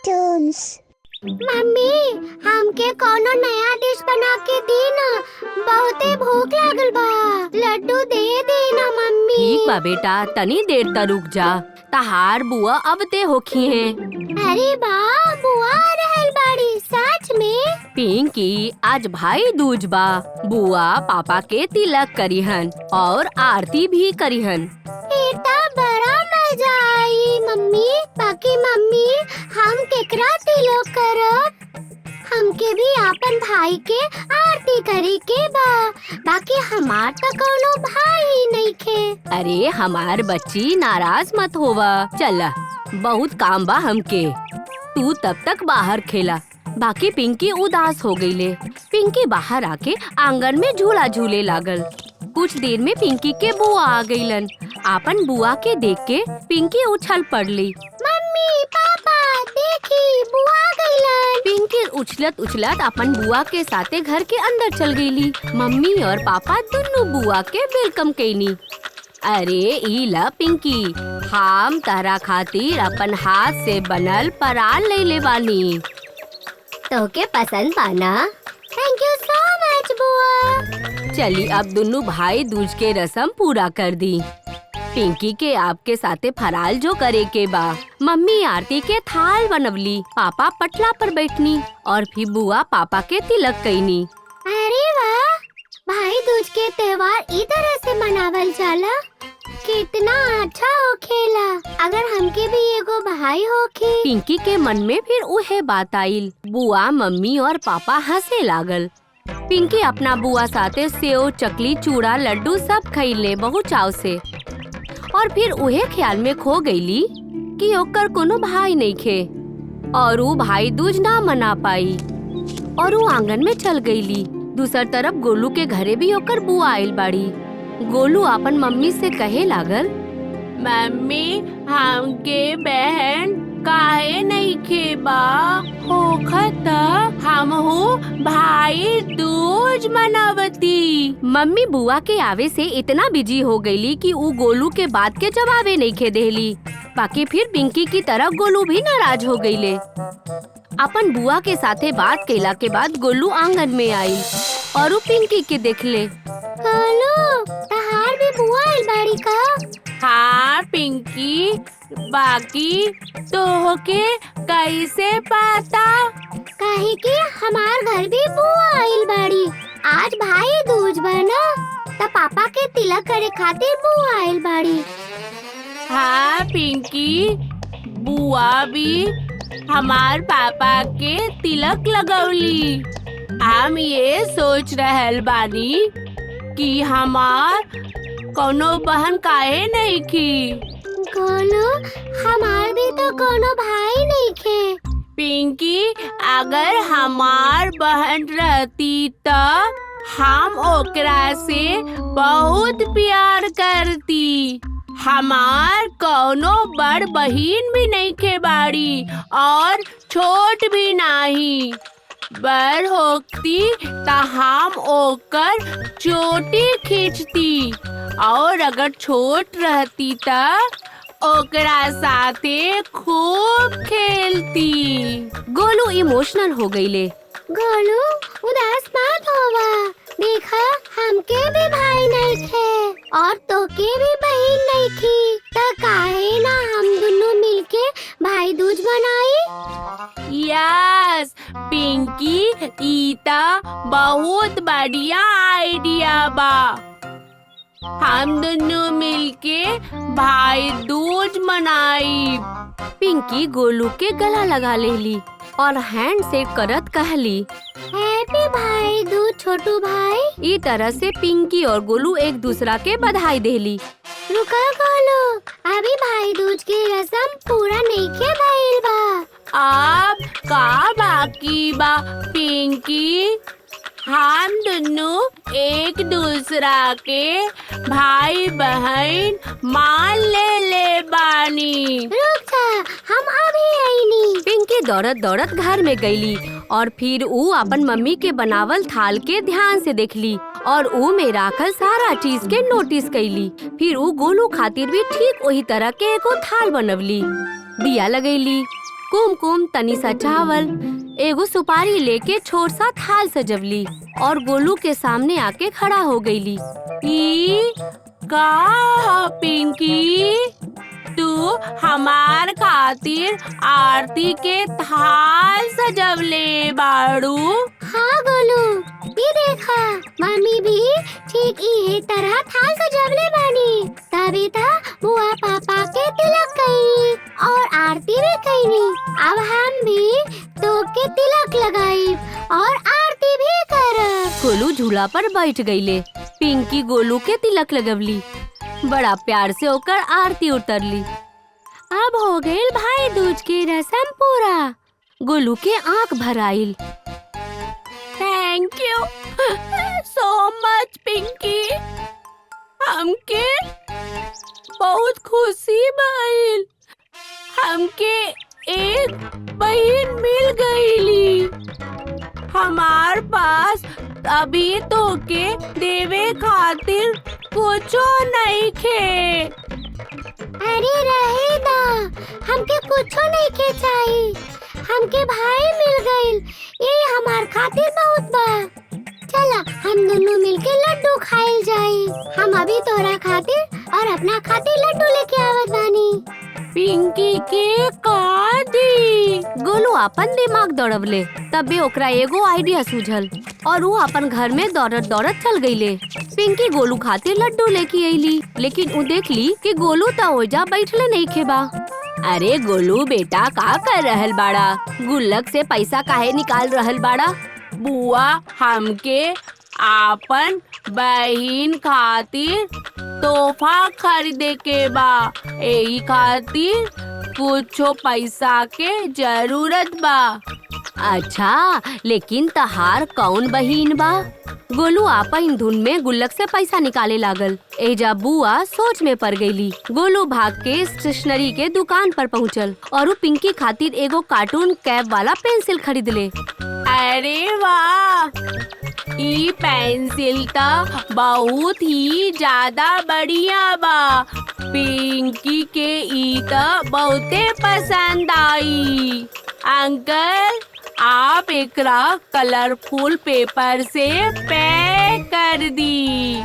Cartoons. Mummy, हमके कोनो नया डिश बना के दी ना, बहुते भूख लागल बा। लड्डू दे देना मम्मी। ठीक बा बेटा, तनी देर तक रुक जा। तहार बुआ अब ते होखी है। अरे बा, बुआ आ रहल बाड़ी सच में। पिंकी, आज भाई दूज बा। बुआ पापा के तिलक करीहन और आरती भी करीहन। इतना बड़ा मजा आई मम्मी। बाकी मम्मी, हम केकरा तिलक करब? हमके भी आपन भाई के आरती करे के बा। बाकी हमार तो कोनो भाई ही नहीं खे। अरे हमार बच्ची, नाराज मत होवा। चला, बहुत काम बा हमके। तू तब तक बाहर खेला। बाकी पिंकी उदास हो गईले। पिंकी बाहर आके आंगन में झूला झूले लागल। कुछ देर में पिंकी के बुआ आ गईलन। आपन बुआ के देख के पिंकी उछल पड़ली। मम्मी, पापा, देखी बुआ आ गईलन। पिंकी उछलत उछलत अपन बुआ के साथे घर के अंदर चल गईली। मम्मी और पापा दोनों बुआ के वेलकम कईनी। अरे ई ला पिंकी, हम तारा खातिर अपन हाथ से बनल पराल ले ले बानी। तोके पसंद पाना? थैंक यू सो मच बुआ। चली अब दोनों भाई दूज के रस्म पूरा कर दी। पिंकी के आपके साथे फराल जो करे के बा। मम्मी आरती के थाल बनवली, पापा पटला पर बैठनी और फिर बुआ पापा के तिलक कईनी। अरे वाह, भाई दूज के त्योहार ई तरह से मनावल जाला। कितना अच्छा होखेला। अगर हमके भी एगो भाई होखे। पिंकी के मन में फिर उहे बात आइल। बुआ, मम्मी और पापा हंसे लागल। पिंकी अपना बुआ साथे सेव, चकली, चूड़ा, लड्डू सब खइले बहुत चाव से। और फिर उहे ख्याल में खो गईली कि ओकर कोनो भाई नहीं खे और वो भाई दूज ना मना पाई और वो आंगन में चल गईली। दूसर तरफ गोलू के घरे भी ओकर बुआ आइल बाड़ी। गोलू अपन मम्मी से कहे लागल, मम्मी, हमके बहन काहे नहीं खेबा? होखत हमहू भाई दूज मनावती। मम्मी बुआ के आवे से इतना बिजी हो गईली कि ऊ गोलू के बात के जवाबे नहीं खे देली। बाकी फिर पिंकी की तरफ गोलू भी नाराज हो गईले। अपन बुआ के साथे बात कैला के बाद गोलू आंगन में आई और ऊ पिंकी के देखले। गोलू, तहार भी बुआ आइल बाड़ी का? हाँ पिंकी, बाकी तोहके कैसे पता? काहे कि हमार घर भी बुआ आइल बाड़ी। आज भाई दूज बना, त पापा के तिलक करे खातिर बुआ आइल बाड़ी। हाँ पिंकी, बुआ भी हमार पापा के तिलक लगौली। हम ये सोच रहल बानी कि हमार कोनो बहन काहे नहीं की। गोलू, हमार भी तो कोनो भाई नहीं खे। पिंकी, अगर हमार बहन रहती तो हम ओकरा से बहुत प्यार करती। हमार कोनो बड़ बहिन भी नहीं खे बाड़ी और छोट भी नहीं। बड़ होती त हम ओकर चोटी खींचती और अगर छोट रहती त ओकरा साथे खूब खेलती। गोलू इमोशनल हो गईले। गोलू, उदास मत होवा। देखा, हमके भी भाई नहीं थे और तोके भी बहन नहीं थी। त काहे ना हम दोनों मिलके भाई दूज मनाई? यस पिंकी, ईता बहुत बढ़िया आइडिया बा। हम दोनों मिलके भाई दूज मनाई। पिंकी गोलू के गला लगा लेली और हैंड शेक करत कहली, हैप्पी भाई दूज छोटू भाई। ई तरह से पिंकी और गोलू एक दूसरा के बधाई देली। रुका गोलू, अभी भाई दूज की रस्म पूरा नहीं के भइल बा। अब का बाकी बा पिंकी? हम दोनों एक दूसरा के भाई बहन मान ले बानी। रुक जा, हम अभी आईनी। पिंकी दौड़त दौड़त घर में गईली और फिर ऊ अपन मम्मी के बनावल थाल के ध्यान से देखली और ऊ में राखल सारा चीज के नोटिस कैली। फिर ऊ गोलू खातिर भी ठीक वही तरह के एगो थाल बनवली, दिया लगैली कुमकुम तनी सा चावल एगो सुपारी लेके छोट सा थाल सजवली और गोलू के सामने आके खड़ा हो गईली। ई का पिंकी, तू हमार खातिर आरती के थाल सजवले बाड़ू? हाँ गोलू, ये देखा मम्मी भी ठीक इहे तरह थाल सजवले बानी। तभी था बुआ पापा के तिलक कईनी और आरती भी कईनी। अब हम भी तो के तिलक लगाई और आरती भी करब। गोलू झूला पर बैठ गईले। पिंकी गोलू के तिलक लगवली, बड़ा प्यार से होकर आरती उतरली। अब हो गईल भाई दूज की रस्म पूरा। गोलू के आँख भर आइल। Thank you so much Pinky, हमके बहुत खुशी भइल। हमके एक बहन मिल गईली। हमार पास अभी तो के देवे खातिर कुछो नहीं खे। अरे रहे दा, हमके कुछो नहीं के चाहिए। हमके भाई मिल गईल, ये हमार खातिर बहुत बा। चला हम दोनों मिलके लड्डू खाइल जाए। हम अभी तोरा खातिर और अपना खातिर लड्डू लेके आवत बानी। पिंकी के का दी? गोलू अपन दिमाग दौड़वले। तबे ओकरा एगो आइडिया सूझल और वो अपन घर में दौड़त दौड़त चल गईले। पिंकी गोलू खातिर लड्डू लेके आईली, लेकिन वो देखली कि गोलू तो ओजा बैठले नहीं खेबा। अरे गोलू बेटा, का कर रहल बाड़ा? गुल्लक से पैसा काहे निकाल रहल बाड़ा? बुआ हमके आपन बहिन खातिर तोहफा खरीदे के बा, एही खातिर कुछो पैसा के जरूरत बा। अच्छा, लेकिन तहार कौन बहिन बा? गोलू आपन धुन में गुल्लक से पैसा निकाले लागल। एजा बुआ सोच में पड़ गईली। गोलू भाग के स्टेशनरी के दुकान पर पहुँचल और वो पिंकी खातिर एगो कार्टून कैप वाला पेंसिल खरीद ले। अरे वाह, ई पेंसिल तो बहुत ही ज्यादा बढ़िया बा। पिंकी के ई तो बहुते पसंद आई। अंकल, आप एकरा कलरफुल पेपर से पैक कर दी।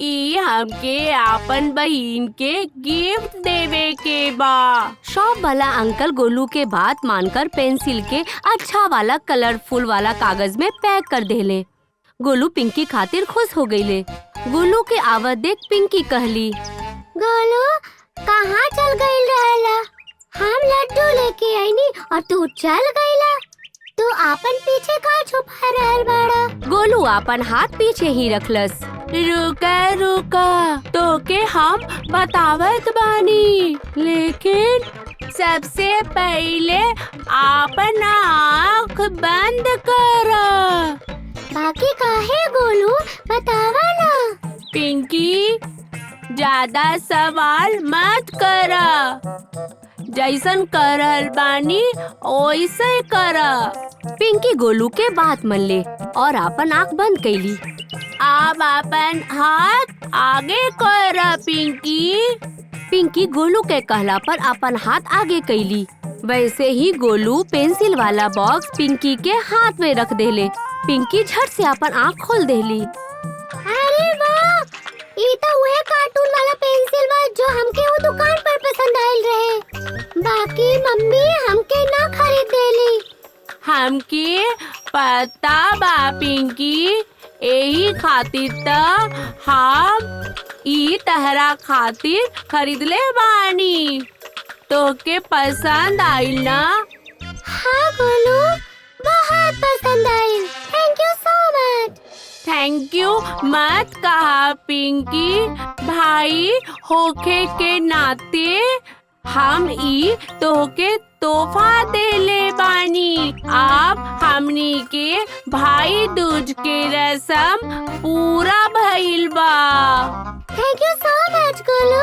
ई हमके आपन बहिन के गिफ्ट देवे के बा। शॉप वाला अंकल गोलू के बात मानकर पेंसिल के अच्छा वाला कलरफुल वाला कागज में पैक कर देले। गोलू पिंकी खातिर खुश हो गईले। गोलू के आवाज देख पिंकी कहली, गोलू कहाँ चल गईल रहला? हम लड्डू लेके आईनी और तू चल गईला। तू आपन पीछे का छुपा रहल बाड़ा? गोलू आपन हाथ पीछे ही रखलस। रुका रुका, तो के हम बतावत बानी, लेकिन सबसे पहले आपन आँख बंद करा। बाकी काहे गोलू, बतावा ना। पिंकी, ज्यादा सवाल मत करा। जैसन करल बानी ओइसे करा। पिंकी गोलू के बात मान ले और अपन आँख बंद कैली। आप अपन हाथ आगे कर पिंकी। पिंकी गोलू के कहला पर अपन हाथ आगे कैली। वैसे ही गोलू पेंसिल वाला बॉक्स पिंकी के हाथ में रख देले। पिंकी झट से अपन आँख खोल देली। अरे वाह, ये तो वह कार्टून वाला पेंसिल बा जो हमके वो दुकान पर पसंद आयल रहे। बाकी मम्मी हमके ना खरीद देली। हमके पता बा पिंकी, यही खातिर त हम ई तहरा खातिर खरीदले बानी। तोके पसंद आइल ना? हाँ गोलू, बहुत पसंद आइल। Thank you so much. Thank you मत कहा पिंकी। भाई होके के नाते हम ई तोके तोहफा देले बानी। आप हमनी के भाई दूज के रस्म पूरा भइल बा। Thank you so much Golu.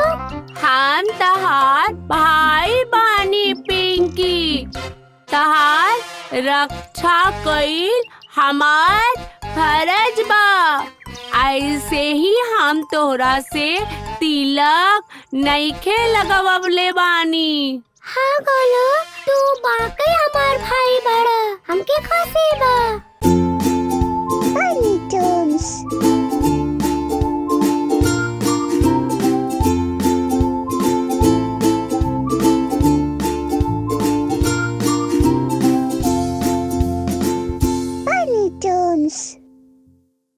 हम तहार भाई बानी पिंकी। तहार रक्षा कईल हमार फर्ज बा। ऐसे ही हम तोहरा से तिलक नइखे लगवले बानी। हाँ गोलू, तू वाकई हमके खुशी बा।